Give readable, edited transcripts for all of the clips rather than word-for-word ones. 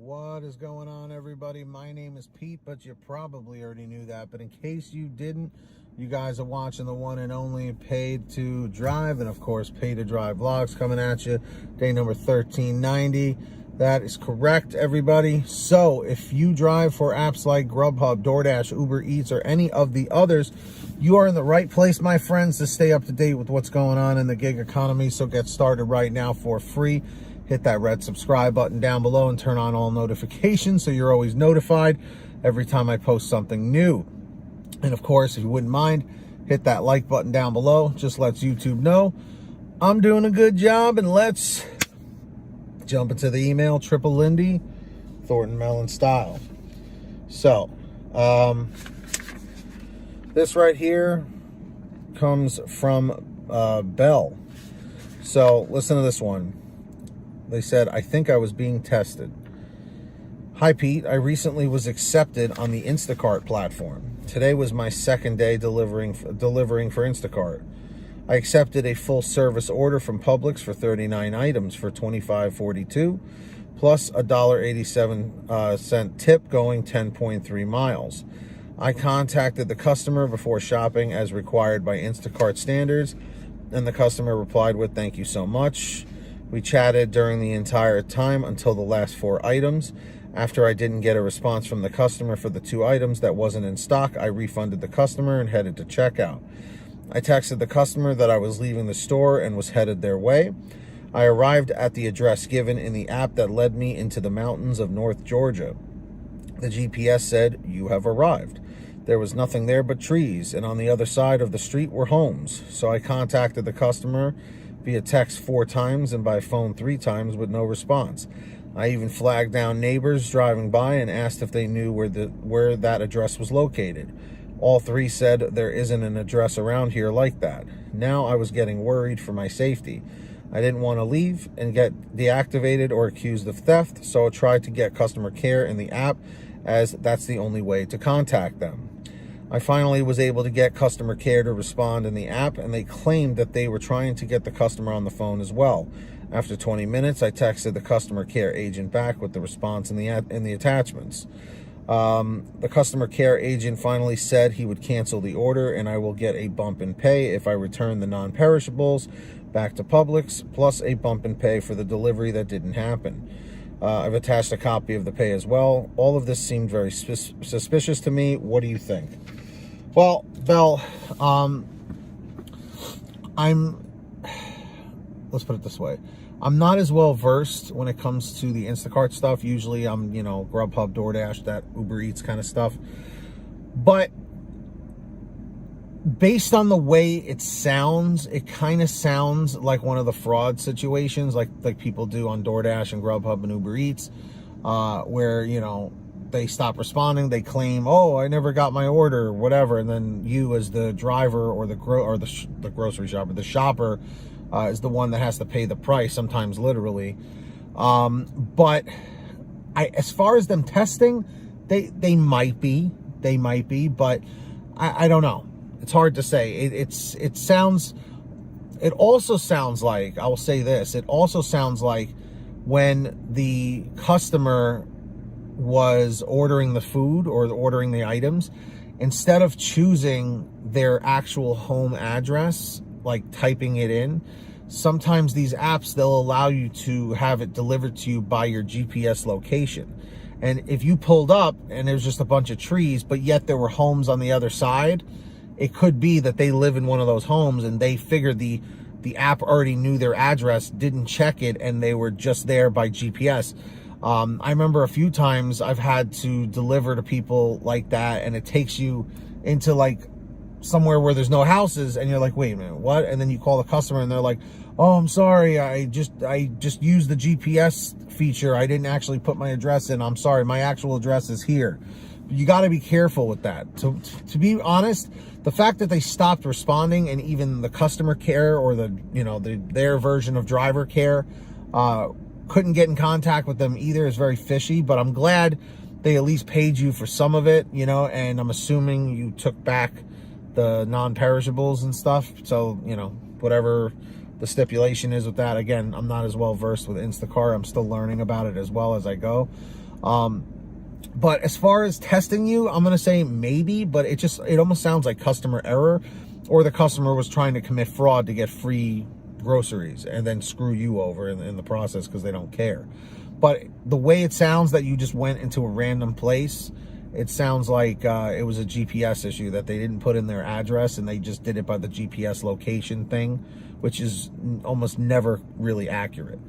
What is going on, everybody? My name is Pete, but you probably already knew that. But in case you didn't, you guys are watching the one and only Paid to Drive, and of course, Pay to Drive vlogs coming at you. Day number 1390. That is correct, everybody. So if you drive for apps like GrubHub, DoorDash, Uber Eats, or any of the others, you are in the right place, my friends, to stay up to date with what's going on in the gig economy. So get started right now for free. Hit that red subscribe button down below and turn on all notifications so you're always notified every time I post something new. And of course, if you wouldn't mind, hit that like button down below. Just lets YouTube know I'm doing a good job. And let's jump into the email. Triple Lindy, Thornton Melon style. So, this right here comes from Bell. So, listen to this one. They said, I think I was being tested. Hi, Pete. I recently was accepted on the Instacart platform. Today was my second day delivering for Instacart. I accepted a full service order from Publix for 39 items for $25.42, plus a $1.87 tip going 10.3 miles. I contacted the customer before shopping as required by Instacart standards, and the customer replied with, thank you so much. We chatted during the entire time until the last 4 items. After I didn't get a response from the customer for the 2 items that wasn't in stock, I refunded the customer and headed to checkout. I texted the customer that I was leaving the store and was headed their way. I arrived at the address given in the app that led me into the mountains of North Georgia. The GPS said, you have arrived. There was nothing there but trees, and on the other side of the street were homes. So I contacted the customer via text 4 times and by phone 3 times with no response. I even flagged down neighbors driving by and asked if they knew where that address was located. All 3 said there isn't an address around here like that. Now I was getting worried for my safety. I didn't want to leave and get deactivated or accused of theft, so I tried to get customer care in the app as that's the only way to contact them. I finally was able to get customer care to respond in the app, and they claimed that they were trying to get the customer on the phone as well. After 20 minutes, I texted the customer care agent back with the response in the attachments. The customer care agent finally said he would cancel the order, and I will get a bump in pay if I return the non-perishables back to Publix, plus a bump in pay for the delivery that didn't happen. I've attached a copy of the pay as well. All of this seemed very suspicious to me. What do you think? Well, Bell, let's put it this way. I'm not as well versed when it comes to the Instacart stuff. Usually I'm, GrubHub, DoorDash, that Uber Eats kind of stuff. But based on the way it sounds, it kind of sounds like one of the fraud situations like people do on DoorDash and GrubHub and Uber Eats, where, they stop responding, they claim, oh, I never got my order, whatever, and then you as the driver or the grocery shopper, the shopper, is the one that has to pay the price, sometimes literally. But as far as them testing, they might be, but I don't know. It's hard to say. It also sounds like, I will say this, it also sounds like when the customer was ordering the food or ordering the items, instead of choosing their actual home address, like typing it in, sometimes these apps, they'll allow you to have it delivered to you by your GPS location. And if you pulled up and there's just a bunch of trees, but yet there were homes on the other side, it could be that they live in one of those homes and they figured the app already knew their address, didn't check it, and they were just there by GPS. I remember a few times I've had to deliver to people like that, and it takes you into like somewhere where there's no houses, and you're like, wait a minute, what? And then you call the customer and they're like, oh, I'm sorry, I just used the GPS feature. I didn't actually put my address in. I'm sorry, my actual address is here. You got to be careful with that. To be honest, the fact that they stopped responding, and even the customer care or their version of driver care couldn't get in contact with them either, is very fishy. But I'm glad they at least paid you for some of it, and I'm assuming you took back the non-perishables and stuff. So, whatever the stipulation is with that. Again, I'm not as well versed with Instacart. I'm still learning about it as well as I go. But as far as testing you, I'm going to say maybe, but it almost sounds like customer error, or the customer was trying to commit fraud to get free groceries and then screw you over in the process because they don't care. But the way it sounds that you just went into a random place, it sounds like it was a GPS issue, that they didn't put in their address and they just did it by the GPS location thing, which is almost never really accurate.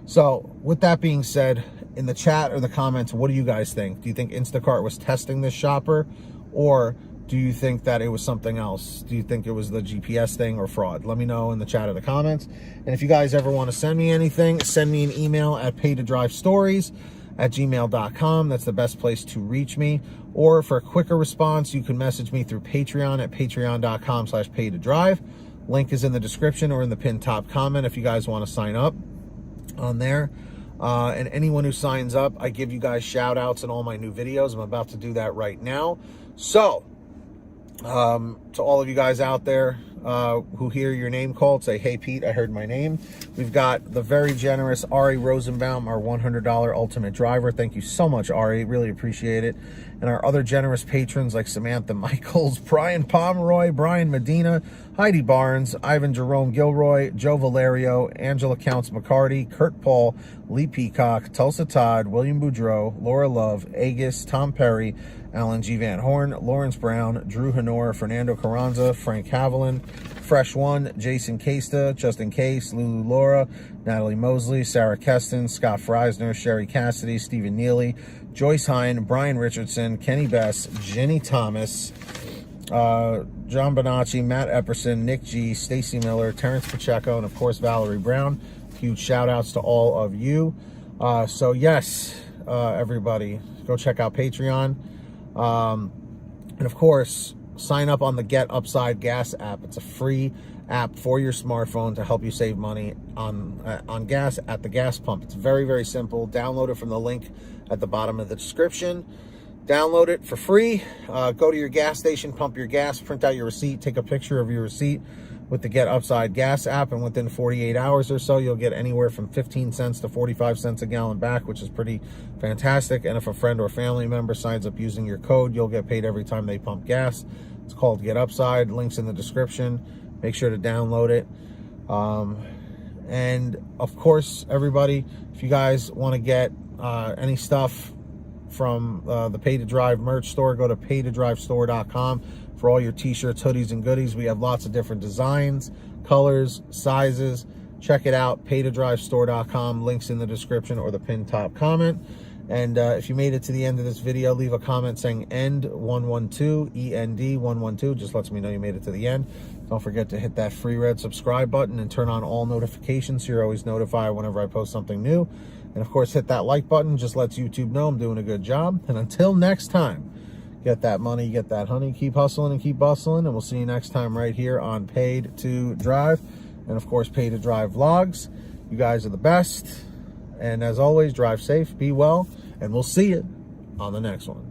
So with that being said, in the chat or the comments, what do you guys think? Do you think Instacart was testing this shopper, or do you think that it was something else? Do you think it was the GPS thing or fraud? Let me know in the chat or the comments. And if you guys ever want to send me anything, send me an email at paytodrivestories@gmail.com. That's the best place to reach me. Or for a quicker response, you can message me through Patreon at patreon.com/paytodrive. Link is in the description or in the pinned top comment if you guys want to sign up on there. And anyone who signs up, I give you guys shout outs in all my new videos. I'm about to do that right now. So to all of you guys out there who hear your name called, say, hey Pete, I heard my name. We've got the very generous Ari Rosenbaum, our $100 ultimate driver. Thank you so much, Ari, really appreciate it. And our other generous patrons like Samantha Michaels, Brian Pomeroy, Brian Medina, Heidi Barnes, Ivan Jerome Gilroy, Joe Valerio, Angela Counts McCarty, Kurt Paul, Lee Peacock, Tulsa Todd, William Boudreau, Laura Love, Agus, Tom Perry, Alan G. Van Horn, Lawrence Brown, Drew Honor, Fernando Carranza, Frank Haviland, Fresh One, Jason Casta, Justin Case, Lulu Laura, Natalie Mosley, Sarah Keston, Scott Freisner, Sherry Cassidy, Stephen Neely, Joyce Hine, Brian Richardson, Kenny Bess, Jenny Thomas, John Bonacci, Matt Epperson, Nick G, Stacy Miller, Terrence Pacheco, and of course Valerie Brown. Huge shout outs to all of you. So yes, everybody, go check out Patreon. And of course, sign up on the Get Upside Gas app. It's a free app for your smartphone to help you save money on gas at the gas pump. It's very, very simple. Download it from the link at the bottom of the description. Download it for free. Go to your gas station, pump your gas, print out your receipt, take a picture of your receipt with the Get Upside Gas app, and within 48 hours or so, you'll get anywhere from 15 cents to 45 cents a gallon back, which is pretty fantastic. And if a friend or family member signs up using your code, you'll get paid every time they pump gas. It's called Get Upside. Links in the description. Make sure to download it. And of course, everybody, if you guys want to get any stuff from the Pay to Drive merch store, go to paytodrivestore.com for all your t-shirts, hoodies, and goodies. We have lots of different designs, colors, sizes. Check it out, paytodrivestore.com. Links in the description or the pinned top comment. And if you made it to the end of this video, leave a comment saying END112, END112. Just lets me know you made it to the end. Don't forget to hit that free red subscribe button and turn on all notifications so you're always notified whenever I post something new. And of course, hit that like button. Just lets YouTube know I'm doing a good job. And until next time, get that money, get that honey, keep hustling and keep bustling. And we'll see you next time right here on Paid to Drive. And of course, Pay to Drive vlogs. You guys are the best. And as always, drive safe, be well, and we'll see you on the next one.